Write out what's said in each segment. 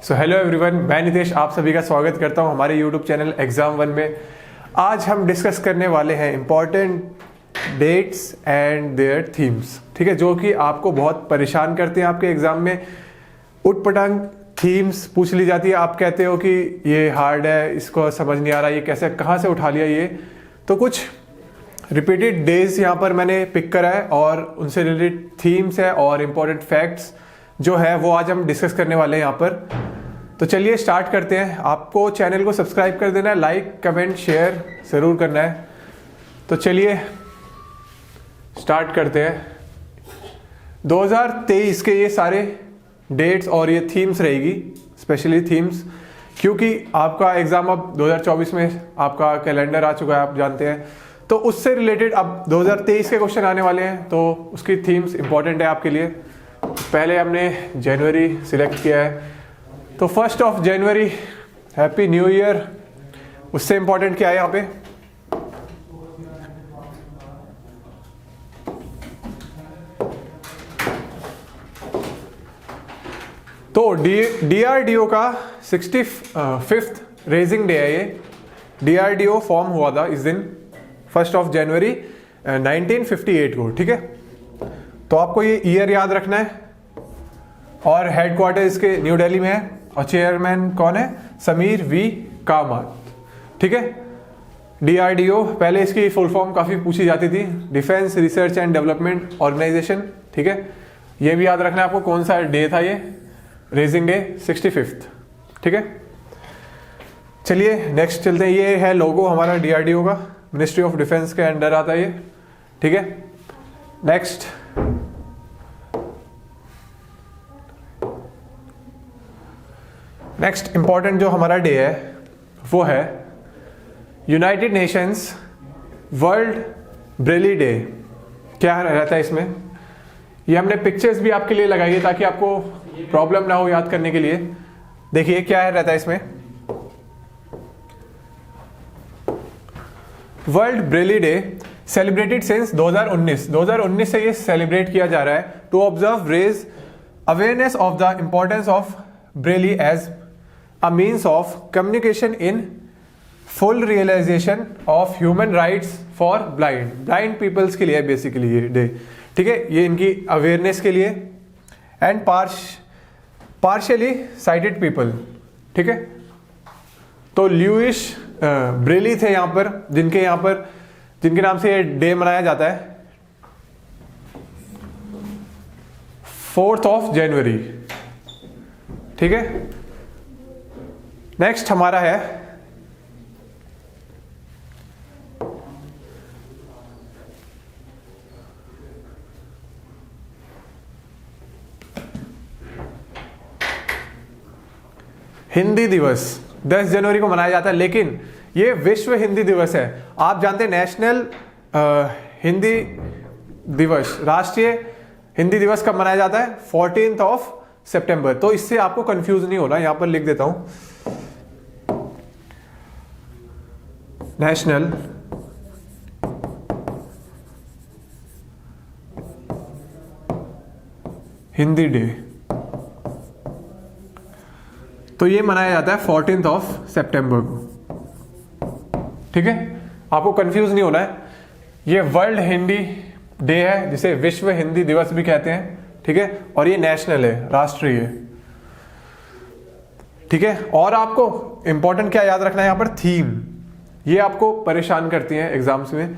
Hello everyone, मैं नितेश आप सभी का स्वागत करता हूं हमारे यूट्यूब चैनल एग्जाम वन में। आज हम डिस्कस करने वाले हैं important dates and their themes, ठीक है, जो कि आपको बहुत परेशान करते हैं। आपके एग्जाम में उटपटांग थीम्स पूछ ली जाती है, आप कहते हो कि ये हार्ड है, इसको समझ नहीं आ रहा, ये कैसे कहाँ से उठा लिया ये। तो कुछ रिपीटेड डेज यहाँ पर मैंने पिक करा है और उनसे रिलेटेड थीम्स है और इम्पोर्टेंट फैक्ट्स जो है वो आज हम डिस्कस करने वाले हैं यहाँ पर। तो चलिए स्टार्ट करते हैं। आपको चैनल को सब्सक्राइब कर देना है, लाइक कमेंट शेयर ज़रूर करना है। तो चलिए स्टार्ट करते हैं। 2023 के ये सारे डेट्स और ये थीम्स रहेगी, स्पेशली थीम्स, क्योंकि आपका एग्ज़ाम अब 2024 में आपका कैलेंडर आ चुका है, आप जानते हैं। तो उससे रिलेटेड अब 2023 के क्वेश्चन आने वाले हैं, तो उसकी थीम्स इंपॉर्टेंट है आपके लिए। पहले हमने जनवरी सिलेक्ट किया है, तो 1 जनवरी हैप्पी न्यू ईयर। उससे इंपॉर्टेंट क्या है यहाँ पे, तो DRDO का 65th रेजिंग डे है। ये DRDO फॉर्म हुआ था इस दिन 1 जनवरी 1958 को, ठीक है। तो आपको ये ईयर याद रखना है और हेडक्वार्टर इसके न्यू दिल्ली में है और चेयरमैन कौन है, समीर वी कामत, ठीक है। DRDO पहले इसकी फुल फॉर्म काफ़ी पूछी जाती थी, defence research and development organisation, ठीक है। ये भी याद रखना है आपको कौन सा डे था, ये रेजिंग डे 65th, ठीक है। चलिए नेक्स्ट चलते हैं। ये है लोगो हमारा DRDO का, मिनिस्ट्री ऑफ डिफेंस के अंडर आता है ये, ठीक है। नेक्स्ट इंपॉर्टेंट जो हमारा डे है वो है United Nations world Braille day. क्या रहता है इसमें, ये हमने पिक्चर्स भी आपके लिए लगाई है ताकि आपको प्रॉब्लम ना हो याद करने के लिए। देखिए क्या है रहता है इसमें, world Braille day celebrated since 2019 से ये सेलिब्रेट किया जा रहा है to observe raise awareness of the importance of Braille as a means of communication in full realization of human rights for blind peoples के लिए बेसिकली ये डे, ठीक है। ये इनकी अवेयरनेस के लिए एंड पार्शियली साइटेड पीपल, ठीक है। तो ल्यूइस ब्रेली थे यहाँ पर, जिनके नाम से ये डे मनाया जाता है 4 जनवरी, ठीक है। नेक्स्ट हमारा है हिंदी दिवस। 10 जनवरी को मनाया जाता है, लेकिन ये विश्व हिंदी दिवस है। आप जानते हैं नेशनल हिंदी दिवस, राष्ट्रीय हिंदी दिवस कब मनाया जाता है, 14 सितंबर। तो इससे आपको कंफ्यूज नहीं होना, यहां पर लिख देता हूं, नेशनल हिंदी डे। तो ये मनाया जाता है 14 सितंबर को, ठीक है। आपको कंफ्यूज नहीं होना है, ये वर्ल्ड हिंदी डे है जिसे विश्व हिंदी दिवस भी कहते हैं, ठीक है। और ये नेशनल है, राष्ट्रीय है, ठीक है। और आपको इंपॉर्टेंट क्या याद रखना है यहाँ पर, थीम। ये आपको परेशान करती हैं एग्जाम्स में,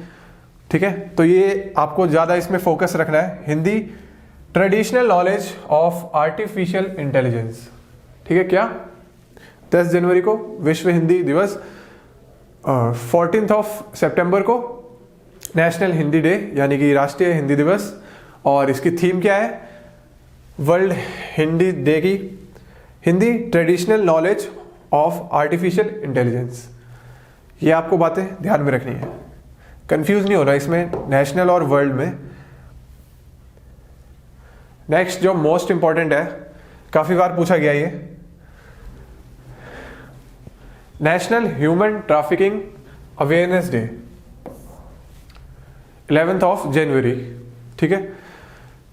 ठीक है। तो ये आपको ज़्यादा इसमें फोकस रखना है। Hindi traditional knowledge of artificial intelligence, ठीक है। क्या 10 जनवरी को विश्व हिंदी दिवस, 14 सितंबर को नेशनल हिंदी डे यानी कि राष्ट्रीय हिंदी दिवस। और इसकी थीम क्या है, वर्ल्ड हिंदी डे की Hindi traditional knowledge of artificial intelligence. ये आपको बातें ध्यान में रखनी है, कंफ्यूज नहीं होना इसमें नेशनल और वर्ल्ड में। नेक्स्ट जो मोस्ट इंपॉर्टेंट है, काफी बार पूछा गया ये, national human trafficking awareness day 11 जनवरी, ठीक है,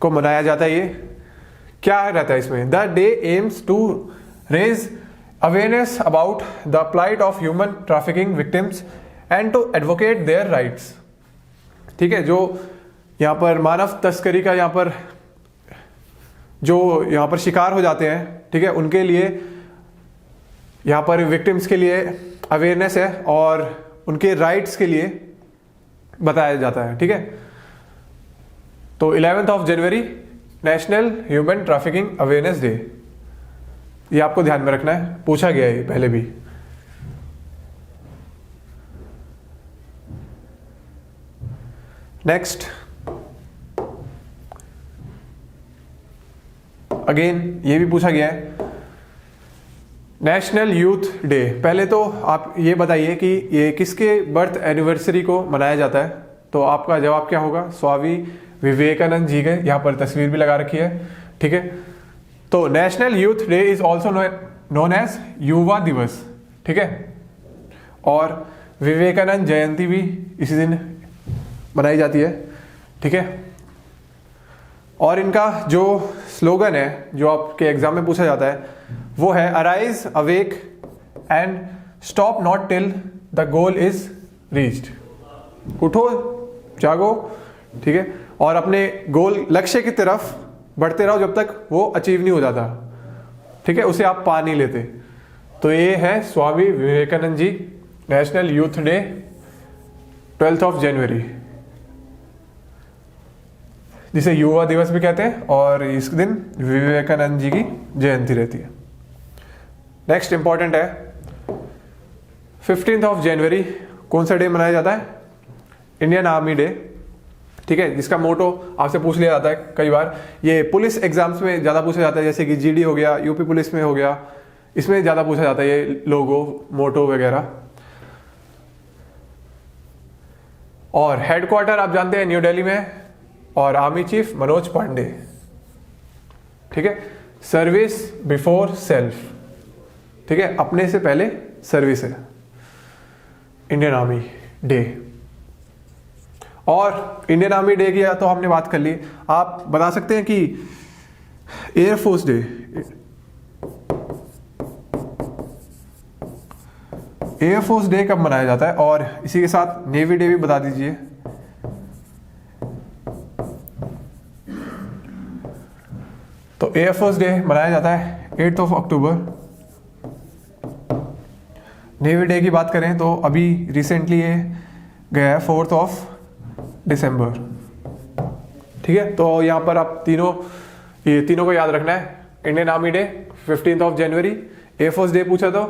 को मनाया जाता है। ये क्या रहता है इसमें, the day aims to raise awareness about the plight of human trafficking victims and to advocate their rights. ठीक है, जो यहाँ पर मानव तस्करी का जो यहाँ पर शिकार हो जाते हैं, ठीक है, उनके लिए यहाँ पर विक्टिम्स के लिए अवेयरनेस है और उनके राइट्स के लिए बताया जाता है। ठीक है, तो 11 जनवरी national human trafficking awareness day, ये आपको ध्यान में रखना है, पूछा गया है पहले भी। नेक्स्ट, अगेन ये भी पूछा गया है, नेशनल यूथ डे। पहले तो आप ये बताइए कि ये किसके बर्थ एनिवर्सरी को मनाया जाता है, तो आपका जवाब क्या होगा? स्वामी विवेकानंद जी के, यहाँ पर तस्वीर भी लगा रखी है। ठीक है, तो national youth day is also known as Yuva Diwas. ठीक है, और विवेकानंद जयंती भी इसी दिन मनाई जाती है। ठीक है, और इनका जो स्लोगन है जो आपके एग्जाम में पूछा जाता है वो है arise awake and stop not till the goal is reached. उठो, जागो, ठीक है, और अपने गोल, लक्ष्य की तरफ बढ़ते रहो जब तक वो अचीव नहीं हो जाता। ठीक है, उसे आप पा नहीं लेते। तो ये है Swami Vivekananda ji, national youth day 12 जनवरी, जिसे युवा दिवस भी कहते हैं, और इस दिन विवेकानंद जी की जयंती रहती है। नेक्स्ट इंपॉर्टेंट है 15 जनवरी, कौन सा डे मनाया जाता है? Indian army day. ठीक है, जिसका मोटो आपसे पूछ लिया जाता है कई बार, ये पुलिस एग्जाम्स में ज़्यादा पूछा जाता है, जैसे कि जीडी हो गया, यूपी पुलिस में हो गया, इसमें ज़्यादा पूछा जाता है ये लोगो, मोटो वगैरह। और हेडक्वार्टर आप जानते हैं न्यू दिल्ली में, और आर्मी चीफ मनोज पांडे। ठीक है, सर्विस बिफोर सेल्फ। ठीक है, अपने से पहले सर्विस है, इंडियन आर्मी डे। और इंडियन आर्मी डे की तो हमने बात कर ली, आप बता सकते हैं कि एयरफोर्स डे, एयरफोर्स डे कब मनाया जाता है? और इसी के साथ नेवी डे भी बता दीजिए। तो एयरफोर्स डे मनाया जाता है 8 अक्टूबर। नेवी डे की बात करें तो अभी रिसेंटली ये गया है 4 दिसंबर। ठीक है, तो यहाँ पर आप ये तीनों को याद रखना है। इंडियन आर्मी डे 15 जनवरी, एयरफोर्स डे पूछा तो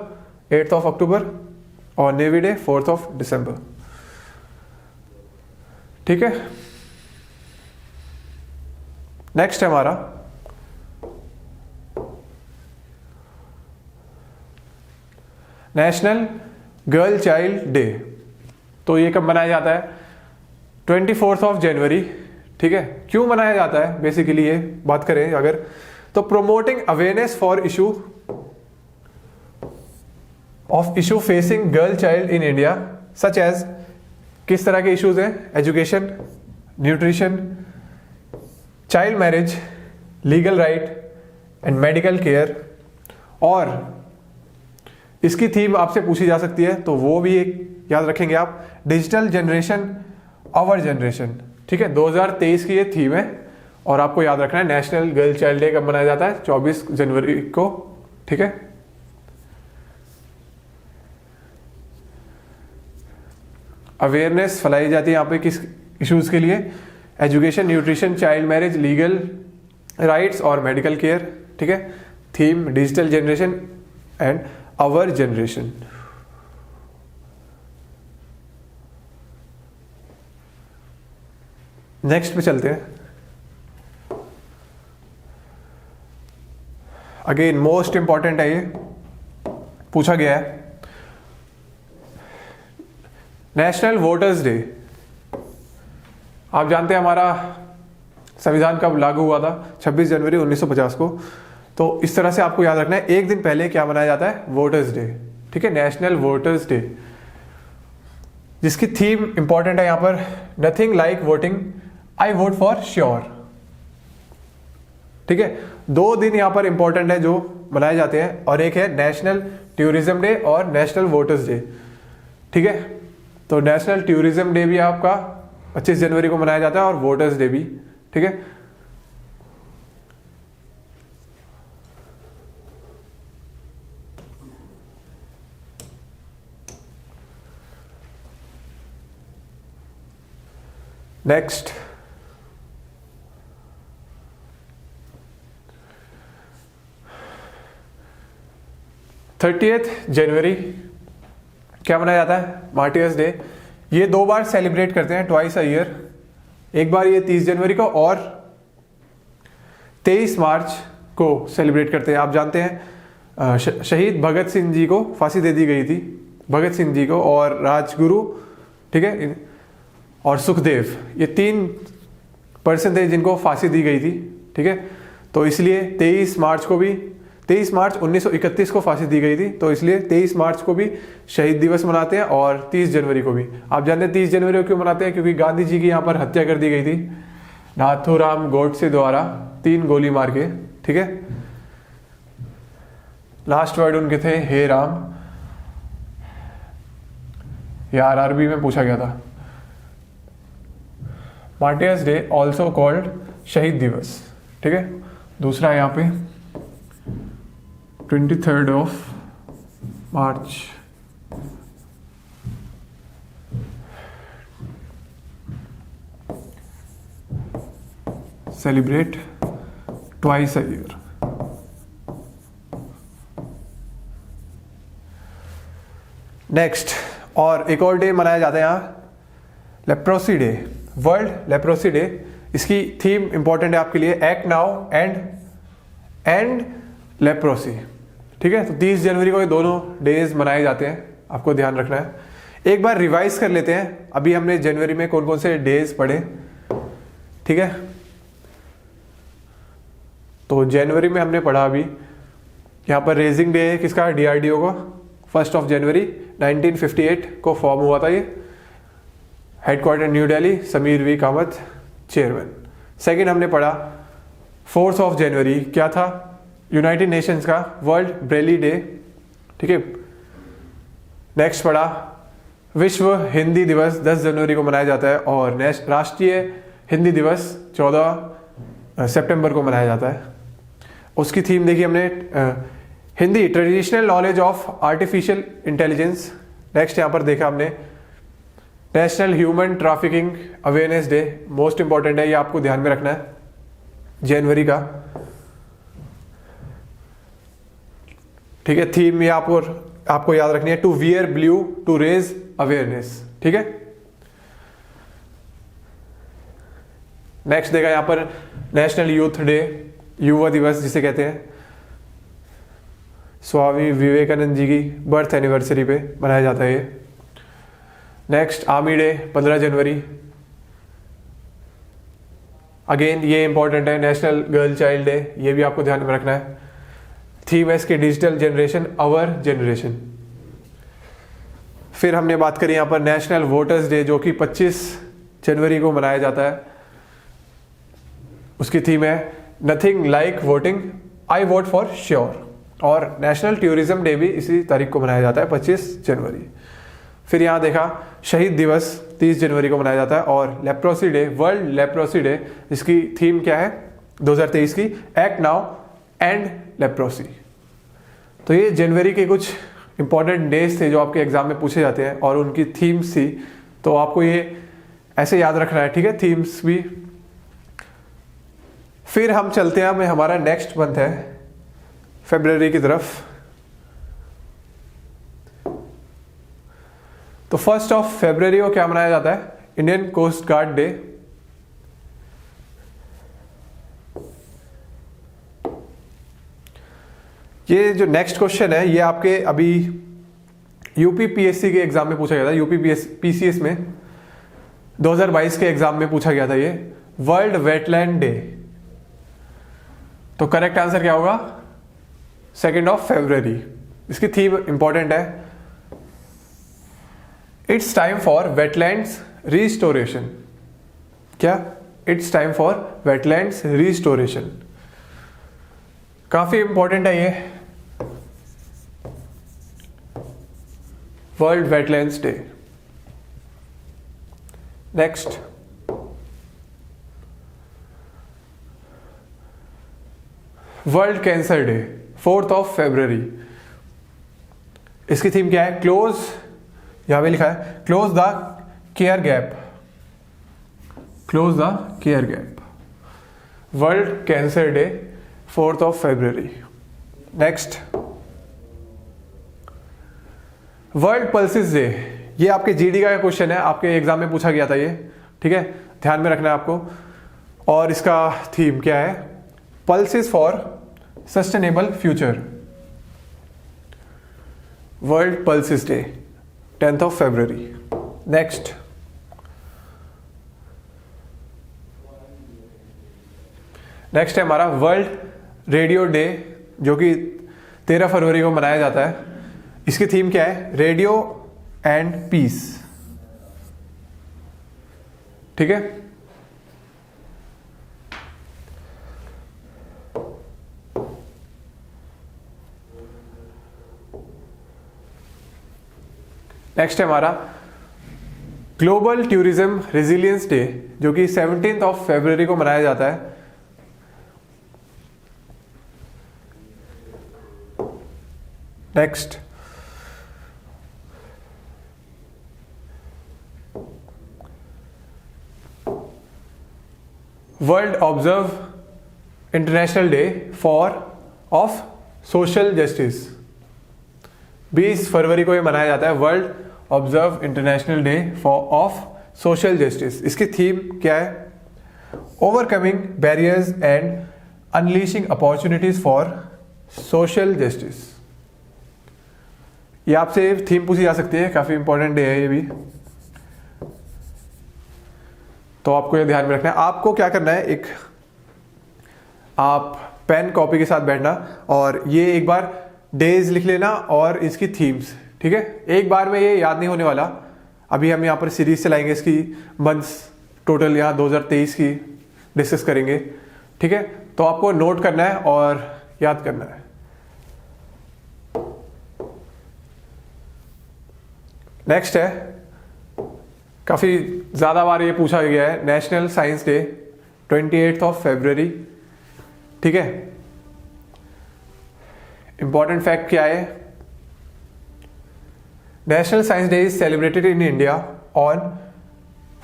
8 अक्टूबर, और नेवी डे 4 दिसंबर। ठीक है, नेक्स्ट है हमारा नेशनल गर्ल चाइल्ड डे। तो ये कब मनाया जाता है? 24 जनवरी। ठीक है, क्यों मनाया जाता है बेसिकली ये बात करें अगर, तो promoting awareness for issue facing girl child in India, such as, किस तरह के इश्यूज हैं? Education, nutrition, child marriage, legal right and medical care. और इसकी थीम आपसे पूछी जा सकती है, तो वो भी एक याद रखेंगे आप, डिजिटल जनरेशन आवर जनरेशन। ठीक है, 2023 की ये थीम है, और आपको याद रखना है नेशनल गर्ल चाइल्ड डे कब मनाया जाता है? 24 जनवरी को। ठीक है, अवेयरनेस फैलाई जाती है यहाँ पे किस इश्यूज के लिए? Education, nutrition, child marriage, legal rights और मेडिकल केयर। ठीक है, theme digital generation and our generation. Next पे चलते हैं। अगेन मोस्ट इंपॉर्टेंट है, ये पूछा गया है, नेशनल वोटर्स डे। आप जानते हैं हमारा संविधान कब लागू हुआ था? 26 जनवरी 1950 को। तो इस तरह से आपको याद रखना है, एक दिन पहले क्या मनाया जाता है? Voters day. ठीक है, नेशनल वोटर्स डे, जिसकी थीम इंपॉर्टेंट है यहाँ पर, nothing like voting, I vote for sure. ठीक है, 2 दिन यहाँ पर इंपॉर्टेंट है जो मनाए जाते हैं, और एक है नेशनल टूरिज्म डे और नेशनल वोटर्स डे। ठीक है, तो नेशनल टूरिज्म डे भी आपका 25 जनवरी को मनाया जाता है और वोटर्स डे भी। ठीक है, नेक्स्ट 30th जनवरी क्या मनाया जाता है? Martyrs day. ये 2 बार सेलिब्रेट करते हैं, ट्वाइस अ ईयर। एक बार ये 30 जनवरी को और 23 मार्च को सेलिब्रेट करते हैं। आप जानते हैं शहीद भगत सिंह जी को फांसी दे दी गई थी, भगत सिंह जी को और राजगुरु, ठीक है, और सुखदेव, ये 3 पर्सन थे जिनको फांसी दी गई थी। ठीक है, तो इसलिए 23 मार्च 1931 को फांसी दी गई थी, तो इसलिए 23 मार्च को भी शहीद दिवस मनाते हैं और 30 जनवरी को भी। आप जानते हैं 30 जनवरी को क्यों मनाते हैं? क्योंकि गांधी जी की यहाँ पर हत्या कर दी गई थी नाथूराम गोडसे द्वारा 3 गोली मार के। ठीक है, लास्ट वर्ड उनके थे हे राम, ये आरआरबी में पूछा गया था। मार्टियर्स डे ऑल्सो कॉल्ड शहीद दिवस। ठीक है, दूसरा यहाँ पे 23rd of March, celebrate twice a year. Next, और एक और डे मनाया जाता है यहाँ, leprosy day, world leprosy day. इसकी थीम इंपॉर्टेंट है आपके लिए, एक्ट नाउ एंड लेप्रोसी। ठीक है, तो 30 जनवरी को ये दोनों डेज मनाए जाते हैं, आपको ध्यान रखना है। एक बार रिवाइज कर लेते हैं, अभी हमने जनवरी में कौन कौन से डेज पढ़े। ठीक है, तो जनवरी में हमने पढ़ा अभी यहाँ पर रेजिंग डे है किसका? डीआरडीओ को। 1 जनवरी 1958 को फॉर्म हुआ था ये, headquarter New Delhi, Sameer V Kamat chairman. Second हमने पढ़ा 4 जनवरी क्या था? यूनाइटेड नेशंस का वर्ल्ड ब्रेली डे। ठीक है, नेक्स्ट पढ़ा विश्व हिंदी दिवस 10 जनवरी को मनाया जाता है, और राष्ट्रीय हिंदी दिवस 14 सितंबर को मनाया जाता है। उसकी थीम देखी हमने, Hindi traditional knowledge of artificial intelligence. Next यहाँ पर देखा हमने national human trafficking awareness day, most important है, ये आपको ध्यान में रखना है, जनवरी का। ठीक है, थीम ये आपको याद रखनी है, to wear blue to raise awareness. ठीक है, नेक्स्ट देखा यहाँ पर नेशनल यूथ डे, युवा दिवस जिसे कहते हैं, स्वामी विवेकानंद जी की बर्थ एनिवर्सरी पे मनाया जाता है ये। नेक्स्ट आर्मी डे 15 जनवरी, अगेन ये इंपॉर्टेंट है, नेशनल गर्ल चाइल्ड डे, ये भी आपको ध्यान में रखना है। थीम है इसकी डिजिटल जनरेशन, अवर जनरेशन। फिर हमने बात करी यहाँ पर नेशनल वोटर्स डे जो कि 25 जनवरी को मनाया जाता है। उसकी थीम है nothing like voting, I vote for sure. और नेशनल टूरिज्म डे भी इसी तारीख को मनाया जाता है, 25 जनवरी। फिर यहाँ देखा शहीद दिवस 30 जनवरी को मनाया जाता है, और leprosy day, world leprosy day, इसकी थीम क्या है 2023 की? Act now and leprosy. तो ये जनवरी के कुछ इंपॉर्टेंट डेज थे जो आपके एग्जाम में पूछे जाते हैं और उनकी थीम्स थी, तो आपको ये ऐसे याद रखना है। ठीक है, थीम्स भी। फिर हम चलते हैं, हमें हमारा नेक्स्ट मंथ है फरवरी की तरफ। तो 1 फरवरी को क्या मनाया जाता है? Indian coast guard day. ये जो नेक्स्ट क्वेश्चन है ये आपके अभी यूपी पीएससी के एग्जाम में पूछा गया था, यूपी पीसीएस में 2022 के एग्जाम में पूछा गया था ये, वर्ल्ड वेटलैंड डे। तो करेक्ट आंसर क्या होगा? 2 फरवरी। इसकी थीम इंपॉर्टेंट है, it's time for wetlands restoration. क्या? It's time for wetlands restoration. काफी इंपॉर्टेंट है ये, world wetlands day. Next, world cancer day 4th of February। इसकी थीम क्या है? क्लोज, यहां पे लिखा है close the care gap, close the care gap, world cancer day 4th of February। Next, world pulses day. ये आपके जीडी का क्वेश्चन है, आपके एग्जाम में पूछा गया था ये, ठीक है, ध्यान में रखना है आपको। और इसका थीम क्या है? Pulses for sustainable future, world pulses day 10th of February। Next, next है हमारा वर्ल्ड रेडियो डे, जो कि 13 फरवरी को मनाया जाता है। इसकी थीम क्या है? रेडियो एंड पीस, ठीक है। नेक्स्ट है हमारा ग्लोबल टूरिज्म रेजिलियंस डे, जो कि 17th of February को मनाया जाता है। Next, world observe international day for of social justice, 20 फरवरी को ये मनाया जाता है, world observe international day for of social justice. इसकी थीम क्या है? Overcoming barriers and unleashing opportunities for social justice. ये आपसे थीम पूछी जा सकती है, काफी इंपॉर्टेंट डे है ये भी, तो आपको ये ध्यान में रखना है। आपको क्या करना है, एक आप पेन कॉपी के साथ बैठना और ये एक बार डेज लिख लेना और इसकी थीम्स, ठीक है। एक बार में ये याद नहीं होने वाला, अभी हम यहाँ पर सीरीज चलाएंगे, इसकी मंथ्स टोटल यहाँ 2023 की डिस्कस करेंगे, ठीक है। तो आपको नोट करना है और याद करना है। नेक्स्ट है, काफी ज्यादा बार ये पूछा गया है, national science day 28th of February, ठीक है। इंपॉर्टेंट फैक्ट क्या है? National science day is celebrated in India on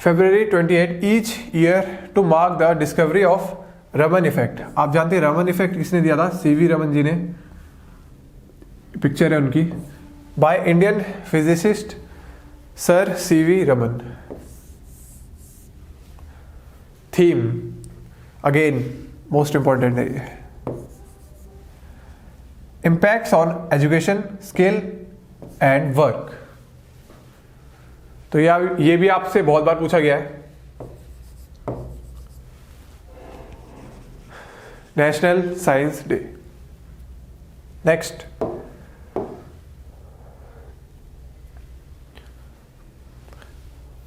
February 28 each year to mark the discovery of Raman effect. आप जानते हैं रमन इफेक्ट किसने दिया था? सीवी रमन जी ने, पिक्चर है उनकी, by Indian physicist sir CV Raman. Theme again most important है ये, impacts on education skill and work. तो ये भी आपसे बहुत बार पूछा गया है। National science day. नेक्स्ट,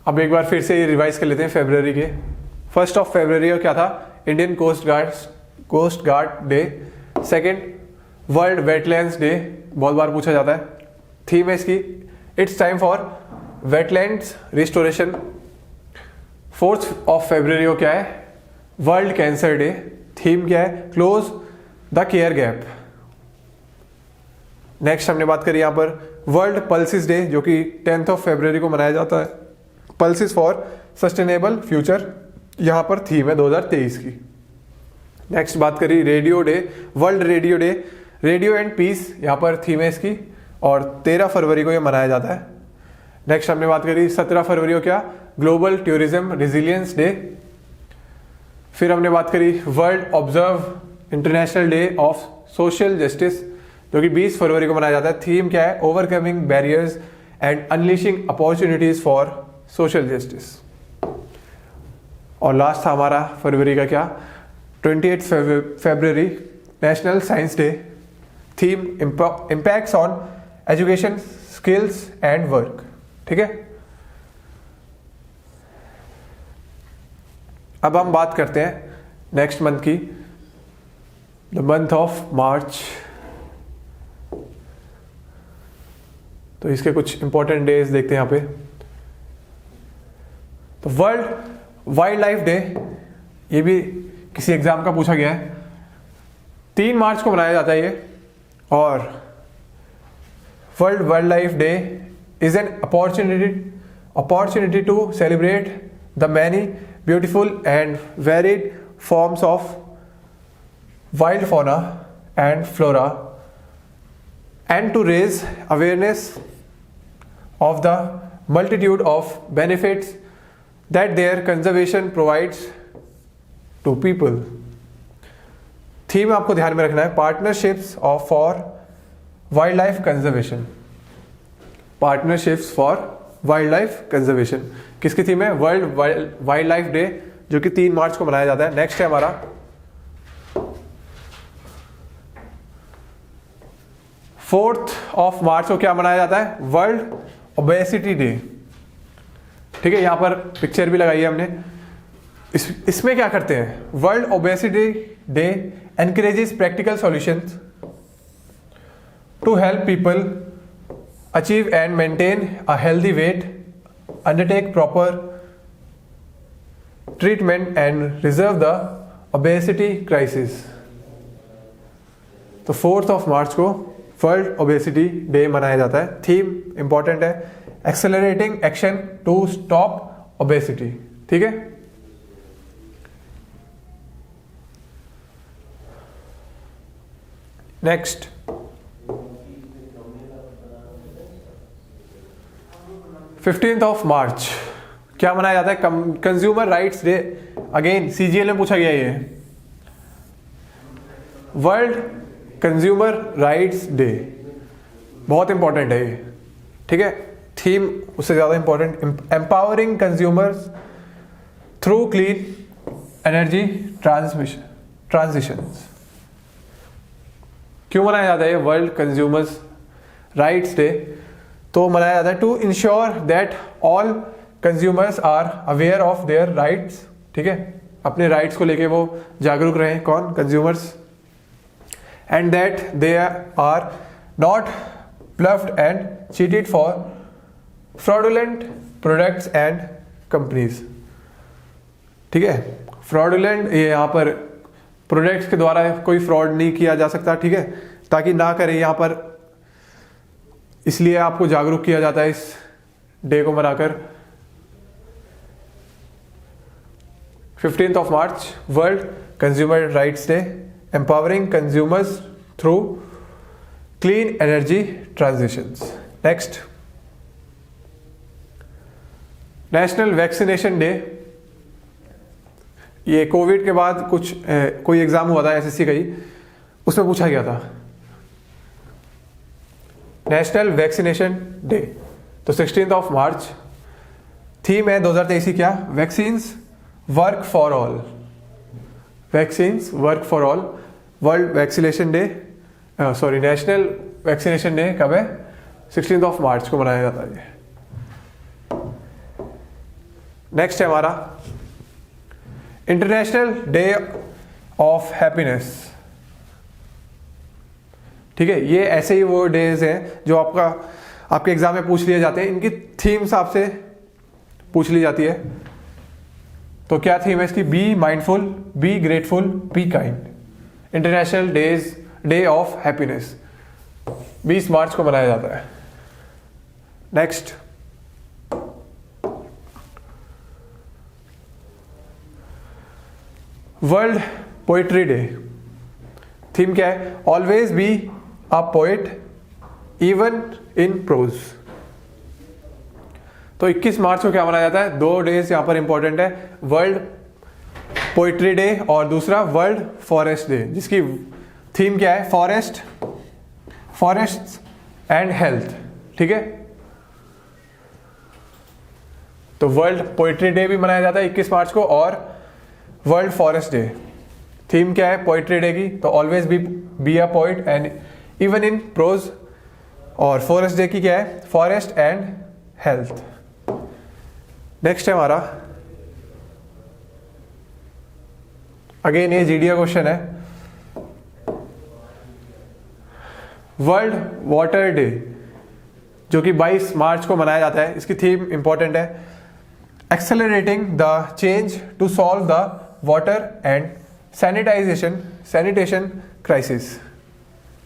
अब एक बार फिर से ये रिवाइज कर लेते हैं फरवरी के। 1st of February को क्या था? Indian coast guard day. Second, world wetlands day, बहुत बार पूछा जाता है। थीम है इसकी it's time for wetlands restoration. 4th of February को क्या है? World cancer day. थीम क्या है? Close the care gap. Next हमने बात करी यहां पर वर्ल्ड पल्सिस डे, जो कि 10th of February को मनाया जाता है। पल्सिस फॉर सस्टेनेबल फ्यूचर, यहां पर थीम है 2023 की। नेक्स्ट बात करी radio day, world radio day, radio and peace, यहां पर थीम है इसकी, और 13 फरवरी को यह मनाया जाता है। नेक्स्ट हमने बात करी 17 फरवरी को क्या? Global tourism resilience day. फिर हमने बात करी world observe international day of social justice, जो कि 20 फरवरी को मनाया जाता है। थीम क्या है? Overcoming barriers and unleashing opportunities for social justice. और लास्ट था हमारा फरवरी का क्या? 28 फरवरी national science day. Theme impacts on education skills and work, ठीक है। अब हम बात करते हैं नेक्स्ट मंथ की। The month of March. तो इसके कुछ इंपॉर्टेंट डेज देखते हैं यहाँ पे। तो वर्ल्ड वाइल्ड लाइफ डे, ये भी किसी एग्जाम का पूछा गया है, 3 मार्च को मनाया जाता है ये। और World wild life Day is an opportunity to celebrate the many beautiful and varied forms of wild fauna and flora and to raise awareness of the multitude of benefits that their conservation provides to people। Theme आपको ध्यान में रखना है, partnerships of for wildlife लाइफ conservation. Partnerships for wildlife लाइफ conservation किसकी theme है? World wild life day, जो कि 3 मार्च को मनाया जाता है। नेक्स्ट है हमारा 4 मार्च को क्या मनाया जाता है? World obesity day. ठीक है, यहां पर पिक्चर भी लगाई है हमने। इसमें क्या करते हैं? World obesity day encourages practical solutions to help people achieve and maintain a healthy weight, undertake proper treatment and reserve the obesity crisis. तो 4 मार्च को वर्ल्ड ओबेसिटी डे मनाया जाता है। थीम इंपॉर्टेंट है, accelerating action to stop obesity. ठीक है, next 15 मार्च क्या मनाया जाता है? Consumer rights day. Again CGL में पूछा गया ये, वर्ल्ड कंज्यूमर राइट्स डे, बहुत इंपॉर्टेंट है ये। ठीक है, थीम उससे ज्यादा important, empowering consumers through clean energy transitions. क्यों मनाया जाता है ये वर्ल्ड कंज्यूमर्स राइट्स डे? तो मनाया जाता है to ensure that all consumers are aware of their rights. ठीक है, अपने राइट्स को लेके वो जागरूक रहें, कौन? Consumers. And that they are not bluffed and cheated for fraudulent products and companies. ठीक है, फ्रॉडुलेंट, ये यहाँ पर प्रोडक्ट्स के द्वारा कोई फ्रॉड नहीं किया जा सकता। ठीक है, ताकि ना करें यहाँ पर, इसलिए आपको जागरूक किया जाता है इस डे को मनाकर। 15 मार्च world consumer rights day, empowering consumers through clean energy transitions. Next national vaccination day. ये कोविड के बाद कोई एग्जाम हुआ था एसएससी का ही, उसमें पूछा गया था नेशनल वैक्सीनेशन डे। तो 16 मार्च, थीम है 2023 क्या? Vaccines work for all. Vaccines work for all, world vaccination day, sorry national vaccination day कब है? 16 मार्च को मनाया जाता है। नेक्स्ट है हमारा इंटरनेशनल डे ऑफ हैप्पीनेस। ठीक है, ये ऐसे ही वो डेज हैं जो आपके एग्जाम में पूछ लिए जाते हैं, इनकी थीम्स आपसे पूछ ली जाती है। तो क्या थीम है इसकी? B mindful, be grateful, be kind. International day of happiness 20 मार्च को मनाया जाता है। Next world poetry day. Theme क्या है? Always be a poet even in pros. तो 21 मार्च को क्या मनाया जाता है? 2 डेज यहां पर इंपॉर्टेंट है, वर्ल्ड पोइट्री डे और दूसरा वर्ल्ड फॉरेस्ट डे, जिसकी थीम क्या है? Forest and health. ठीक है, तो वर्ल्ड पोइट्री डे भी मनाया जाता है 21 मार्च को, और वर्ल्ड फॉरेस्ट डे। थीम क्या है पोइट्री डे की? तो always be a poet and even in pros. और फॉरेस्ट डे की क्या है? Forest and health. नेक्स्ट है हमारा, अगेन ये जीडीए क्वेश्चन है, वर्ल्ड वाटर डे जो कि 22 मार्च को मनाया जाता है, इसकी थीम इंपॉर्टेंट है, accelerating the change to solve the water and sanitation crisis.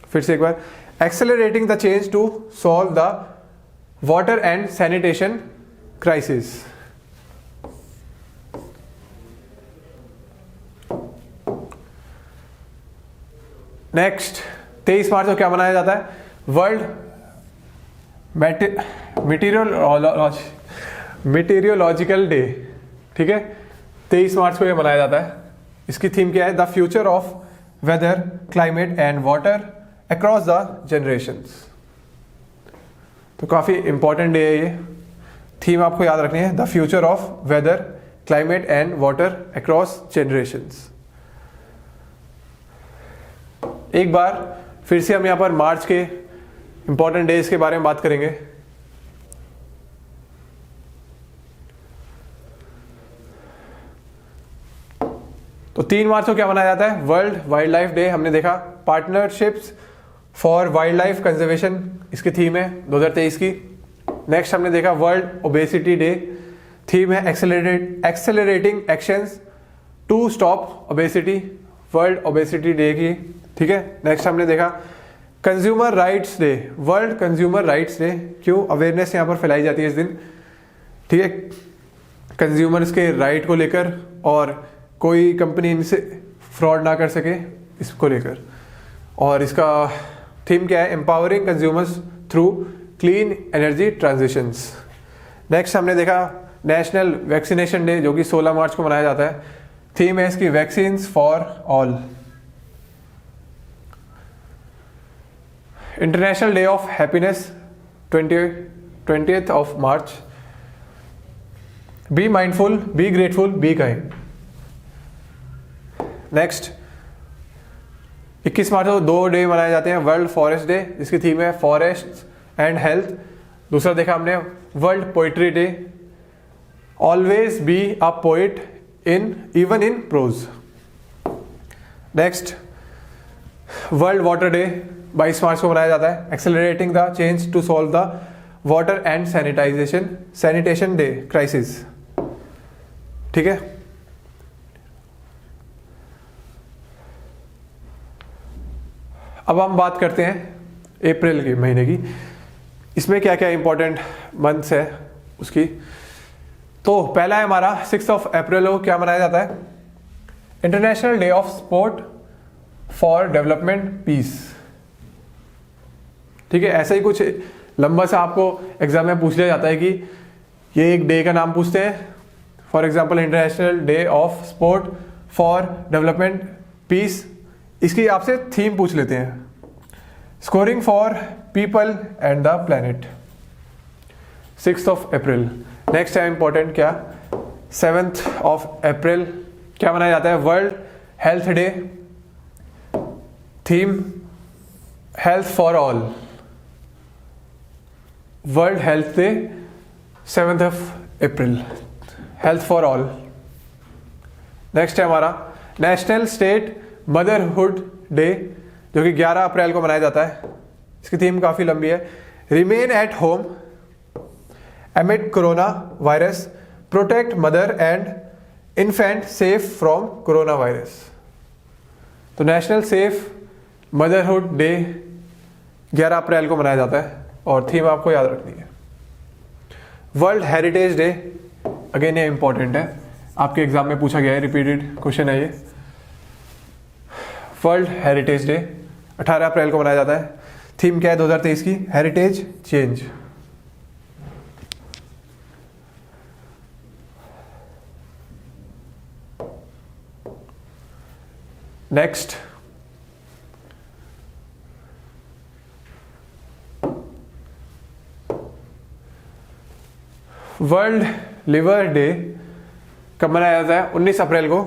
फिर से एक बार, accelerating the change to solve the water and sanitation crisis. Next 23 मार्च को क्या मनाया जाता है? World meteorological day. ठीक है, 23 मार्च को यह मनाया जाता है। इसकी थीम क्या है? The future of weather, climate and water across the generations. तो काफ़ी इंपॉर्टेंट डे है ये। थीम आपको याद रखनी है, the future of weather, climate and water across generations. एक बार फिर से हम यहाँ पर मार्च के इंपॉर्टेंट डेज के बारे में बात करेंगे। तो 3 मार्च को क्या मनाया जाता है? वर्ल्ड वाइल्ड लाइफ डे। हमने देखा पार्टनरशिप्स फॉर वाइल्ड लाइफ कंजर्वेशन, इसकी थीम है 2023 की। नेक्स्ट हमने देखा वर्ल्ड ओबेसिटी डे, थीम है accelerating actions to stop obesity, world obesity day की। ठीक है, नेक्स्ट हमने देखा consumer rights day, world consumer rights day. क्यों? अवेयरनेस यहाँ पर फैलाई जाती है इस दिन। ठीक है, कंज्यूमर्स के राइट को लेकर और कोई कंपनी इनसे फ्रॉड ना कर सके, इसको लेकर। और इसका थीम क्या है? Empowering consumers through clean energy transitions. Next हमने देखा नेशनल वैक्सीनेशन डे जो कि 16 मार्च को मनाया जाता है। थीम है इसकी vaccines for all. International day of happiness 20th of मार्च। Be mindful, be grateful, be kind. Next 21 मार्च को 2 डे मनाए जाते हैं। वर्ल्ड फॉरेस्ट डे, जिसकी थीम है फॉरेस्ट एंड हेल्थ। दूसरा देखा हमने world poetry day, always be a poet even in prose. Next world water day 22 मार्च को मनाया जाता है। Accelerating the change to solve the water and sanitation day crisis. ठीक है, अब हम बात करते हैं अप्रैल के महीने की। इसमें क्या क्या इंपॉर्टेंट मंथ्स है उसकी। तो पहला है हमारा 6 अप्रैल को क्या मनाया जाता है? International day of sport for development peace. ठीक है, ऐसा ही कुछ लंबा सा आपको एग्जाम में पूछ लिया जाता है कि ये एक डे का नाम पूछते हैं। For example international day of sport for development peace, इसकी आपसे थीम पूछ लेते हैं, scoring for people and the planet. 6 अप्रैल। नेक्स्ट है इंपॉर्टेंट क्या? 7 अप्रैल क्या मनाया जाता है? World health day, theme health for all. World health day 7 अप्रैल, हेल्थ फॉर ऑल। नेक्स्ट है हमारा नेशनल स्टेट मदरहुड डे जो कि 11 अप्रैल को मनाया जाता है। इसकी थीम काफ़ी लंबी है, remain at home एमिड corona virus, protect mother and infant safe from corona virus. तो नेशनल सेफ मदरहुड डे 11 अप्रैल को मनाया जाता है और थीम आपको याद रखनी है। वर्ल्ड हेरिटेज डे, अगेन ये इंपॉर्टेंट है, आपके एग्जाम में पूछा गया है, रिपीटेड क्वेश्चन है ये। वर्ल्ड हेरिटेज डे 18 अप्रैल को मनाया जाता है। थीम क्या है 2023 की? Heritage change. Next world liver day कब मनाया जाता है? 19 अप्रैल को।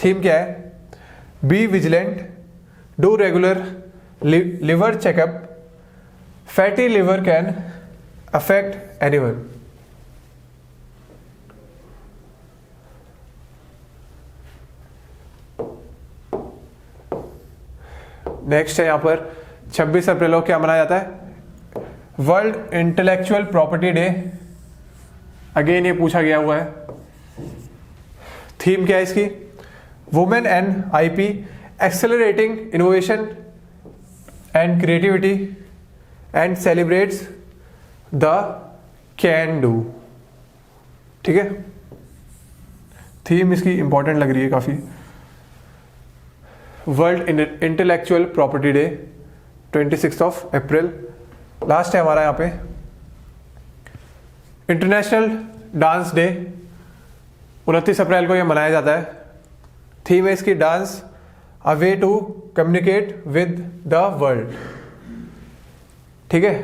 थीम क्या है? Be vigilant, do regular liver checkup, fatty liver can affect anyone. Next है यहां पर 26 अप्रैल को क्या मनाया जाता है? World intellectual property day. Again ये पूछा गया हुआ है। थीम क्या है इसकी? Women and IP accelerating innovation and creativity and celebrates the can do. ठीक है, थीम इसकी इंपॉर्टेंट लग रही है काफी। वर्ल्ड इंटेलेक्चुअल प्रॉपर्टी डे 26 अप्रैल। लास्ट है हमारा यहाँ पे इंटरनेशनल डांस डे। 29 अप्रैल को यह मनाया जाता है। थीम है इसकी dance a way to communicate with the world. ठीक है,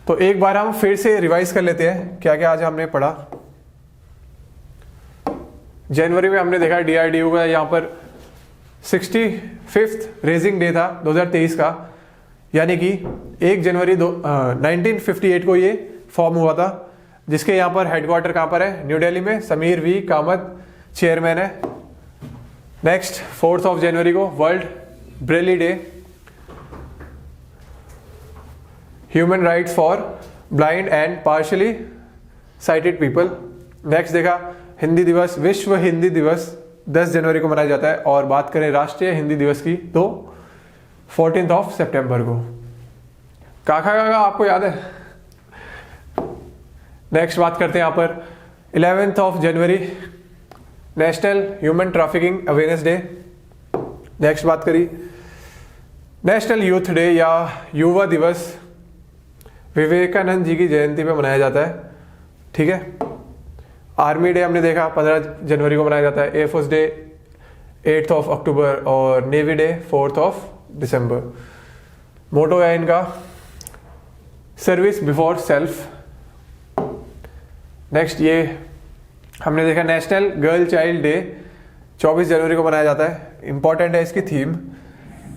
तो एक बार हम फिर से रिवाइज कर लेते हैं क्या क्या आज हमने पढ़ा। जनवरी में हमने देखा DRDO का यहाँ पर 65th रेजिंग डे था 2023 का, यानी कि 1 जनवरी 1958 को ये फॉर्म हुआ था, जिसके यहाँ पर हेडक्वार्टर कहाँ पर है? न्यू दिल्ली में। समीर वी कामत चेयरमैन है। नेक्स्ट 4 जनवरी को world Braille day, human rights for blind and partially sighted people. Next देखा हिंदी दिवस, विश्व हिंदी दिवस 10 जनवरी को मनाया जाता है। और बात करें राष्ट्रीय हिंदी दिवस की तो 14 सितंबर को। काका आपको याद है? नेक्स्ट बात करते हैं यहाँ पर 11 जनवरी national human trafficking awareness day. Next बात करी नेशनल यूथ डे या युवा दिवस, विवेकानंद जी की जयंती पे मनाया जाता है। ठीक है, आर्मी डे हमने देखा 15 जनवरी को मनाया जाता है। एयरफोर्स डे 8 अक्टूबर और नेवी डे 4 दिसंबर। मोटो है इनका सर्विस बिफोर सेल्फ। नेक्स्ट ये हमने देखा नेशनल गर्ल चाइल्ड डे 24 जनवरी को मनाया जाता है। इंपॉर्टेंट है इसकी थीम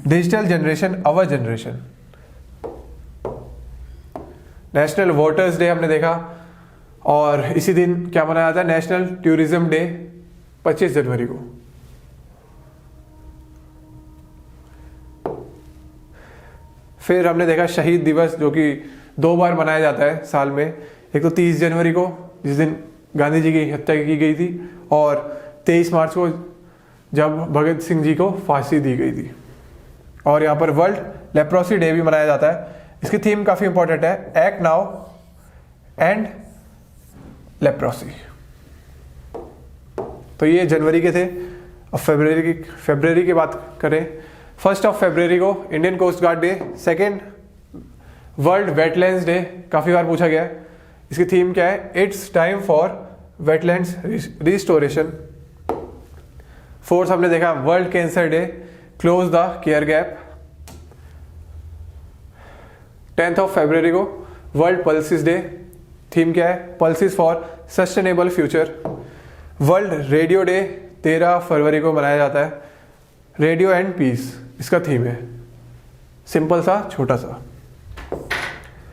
डिजिटल जनरेशन अवर जनरेशन। नेशनल वोटर्स डे हमने देखा, और इसी दिन क्या मनाया जाता है? नेशनल टूरिज्म डे 25 जनवरी को। फिर हमने देखा शहीद दिवस, जो कि 2 बार मनाया जाता है साल में। एक तो 30 जनवरी को जिस दिन गांधी जी की हत्या की गई थी, और 23 मार्च को जब भगत सिंह जी को फांसी दी गई थी। और यहाँ पर वर्ल्ड लेप्रोसी डे भी मनाया जाता है। इसकी थीम काफी इंपॉर्टेंट है, एक्ट नाउ एंड लेप्रोसी। तो ये जनवरी के थे। अब फरवरी की बात करें, 1 फरवरी को Indian coast guard day, 2 world wetlands day, काफी बार पूछा गया है। इसकी थीम क्या है? It's time for wetlands restoration. 4 हमने देखा world cancer day, close the care gap. 10 फरवरी को वर्ल्ड पल्सिस डे, थीम क्या है? Pulses for sustainable future. World radio day 13 फरवरी को मनाया जाता है। रेडियो एंड पीस इसका थीम है, सिंपल सा छोटा सा।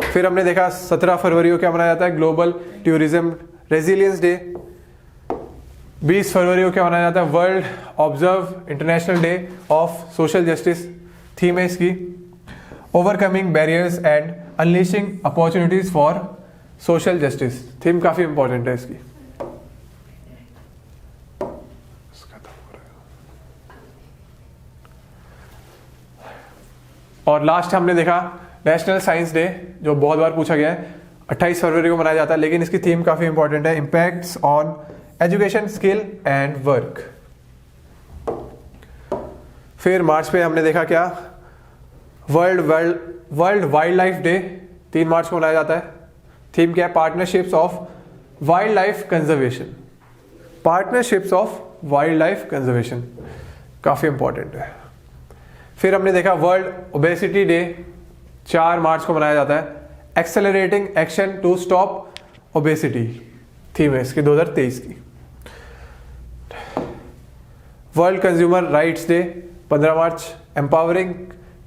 फिर हमने देखा 17 फरवरी को क्या मनाया जाता है? Global tourism resilience day. 20 फरवरी को क्या मनाया जाता है? World observe international day of social justice. Theme है इसकी overcoming barriers and unleashing opportunities for social justice. Theme काफी इंपॉर्टेंट है इसकी। और लास्ट हमने देखा नेशनल साइंस डे, जो बहुत बार पूछा गया है, 28 फरवरी को मनाया जाता है, लेकिन इसकी थीम काफी इंपॉर्टेंट है, impacts on education skill and work. फिर मार्च पे हमने देखा क्या? वर्ल्ड वाइल्ड लाइफ डे 3 मार्च को मनाया जाता है। थीम क्या है? पार्टनरशिप्स ऑफ वाइल्ड लाइफ कंजर्वेशन। पार्टनरशिप्स ऑफ वाइल्ड लाइफ कंजर्वेशन काफी इंपॉर्टेंट है। फिर हमने देखा वर्ल्ड ओबेसिटी डे 4 मार्च को मनाया जाता है। Accelerating action to stop obesity theme है इसकी 2023 की। वर्ल्ड कंज्यूमर राइट्स डे 15 मार्च, empowering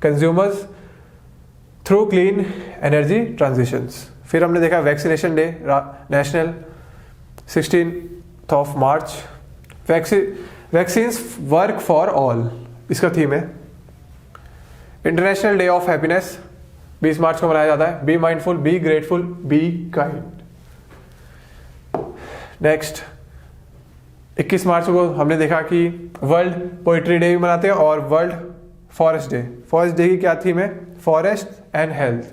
consumers through clean energy transitions. फिर हमने देखा वैक्सीनेशन डे नेशनल 16 मार्च, वैक्सीन्स वर्क फॉर ऑल इसका थीम है। इंटरनेशनल डे ऑफ हैप्पीनेस 20 मार्च को मनाया जाता है। Be mindful, be grateful, be kind. Next 21 मार्च को हमने देखा कि वर्ल्ड पोइट्री डे भी मनाते हैं और world forest day. Forest day की क्या थीम है? Forest and health.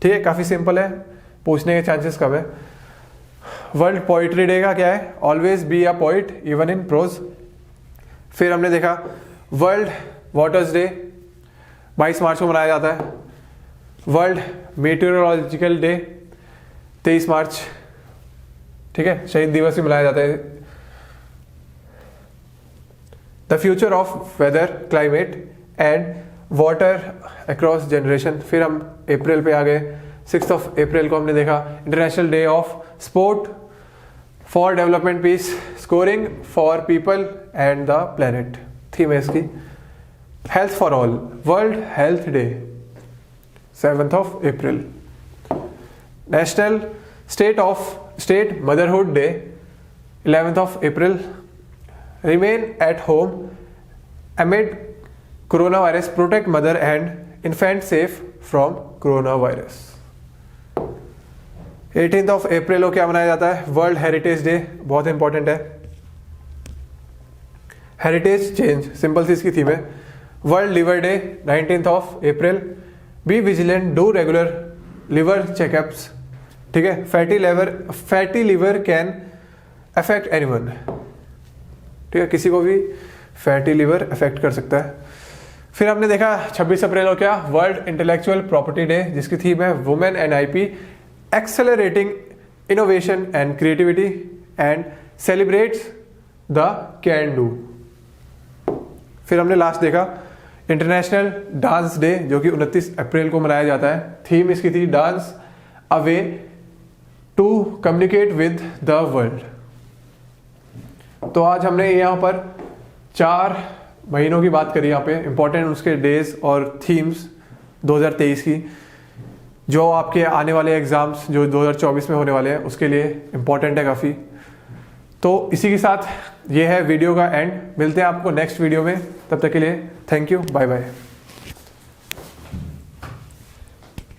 ठीक है, काफ़ी सिंपल है, पूछने के चांसेस कम है। वर्ल्ड पोइट्री डे का क्या है? Always be a poet even in pros. फिर हमने देखा वर्ल्ड वाटर्स डे 22 मार्च को मनाया जाता है। वर्ल्ड मेटेरोलॉजिकल डे 23 मार्च, ठीक है, शहीद दिवस भी मनाया जाता है। The future of weather, climate and water across generation. फिर हम अप्रैल पे आ गए। 6 अप्रैल को हमने देखा international day of sport for development peace, scoring for people and the planet. Theme है इसकी health for all, world health day 7 अप्रैल। नेशनल स्टेट मदरहुड डे 11 अप्रैल। Remain at home amid coronavirus, protect mother and infant safe from coronavirus। 18 अप्रैल को क्या मनाया जाता है? World heritage day, बहुत इंपॉर्टेंट है। हेरिटेज चेंज, सिंपल सी इसकी थीम है। World liver day 19 April. Be vigilant, do regular liver checkups. ठीक है, fatty liver can affect anyone. ठीक है, किसी को भी फैटी लिवर अफेक्ट कर सकता है। फिर हमने देखा 26 अप्रैल को क्या? वर्ल्ड इंटेलेक्चुअल प्रॉपर्टी डे, जिसकी थीम है women and IP, accelerating innovation and creativity and celebrates the can do. फिर हमने लास्ट देखा इंटरनेशनल डांस डे, जो कि 29 अप्रैल को मनाया जाता है। थीम इसकी थी dance a way to communicate with the world. तो आज हमने यहाँ पर 4 महीनों की बात करी, यहाँ पे इंपॉर्टेंट उसके डेज और थीम्स 2023 की, जो आपके आने वाले एग्जाम्स जो 2024 में होने वाले हैं उसके लिए इंपॉर्टेंट है काफ़ी। तो इसी के साथ ये है वीडियो का एंड। मिलते हैं आपको नेक्स्ट वीडियो में, तब तक के लिए थैंक यू, बाय बाय।